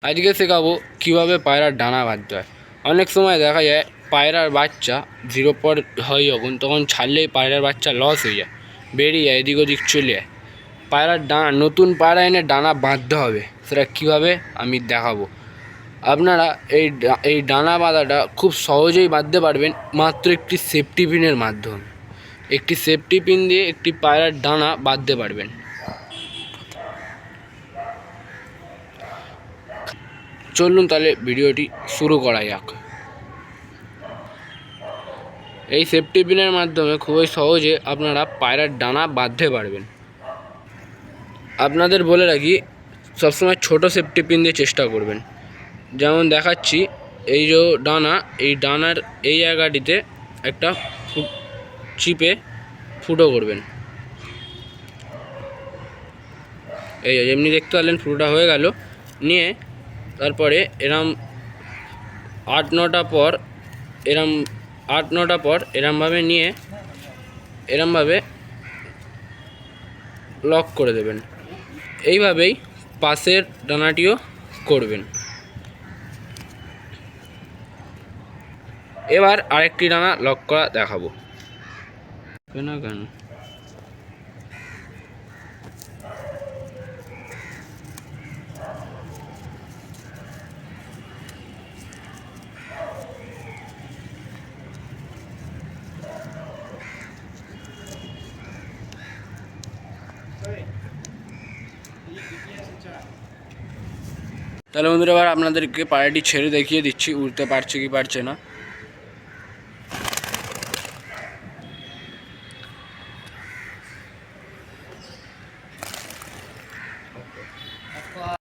আজকে শেখাবো কীভাবে পায়রার ডানা বাঁধতে হয়। অনেক সময় দেখা যায় পায়রার বাচ্চা জিরো পর হয় যখন তখন ছাড়লেই পায়রার বাচ্চা লস হয়ে যায়, বেরিয়ে যায়, এদিক ওদিক চলে যায়। পায়রার ডানা, নতুন পায়রা এনে ডানা বাঁধতে হবে, সেটা কীভাবে আমি দেখাবো। আপনারা এই ডানা বাঁধাটা খুব সহজেই বাঁধতে পারবেন মাত্র একটি সেফটি পিনের মাধ্যমে। একটি সেফটি পিন দিয়ে একটি পায়রার ডানা বাঁধতে পারবেন। চলুন তাহলে ভিডিওটি শুরু করা যাক। এই সেফটি পিনের মাধ্যমে খুবই সহজে আপনারা পায়রার ডানা বাঁধতে পারবেন। আপনাদের বলে রাখি, সবসময় ছোট সেফটি পিন দিয়ে চেষ্টা করবেন। যেমন দেখাচ্ছি, এই যে ডানা, এই ডানার এই জায়গাটিতে একটা চিপে ফুটো করবেন। এই যেমনি দেখতে পারলেন ফুটোটা হয়ে গেল। নিয়ে তারপরে এরম 8-9টা পর এরমভাবে নিয়ে এরমভাবে লক করে দেবেন। এইভাবেই পাশের ডানাটিও করবেন। এবার আরেকটি ডানা লক করা দেখাবো। কেন তাহলে বন্ধুরা, এবার আপনাদেরকে পায়রাটি ছেড়ে দেখিয়ে দিচ্ছি উড়তে পারছে কি পারছে না।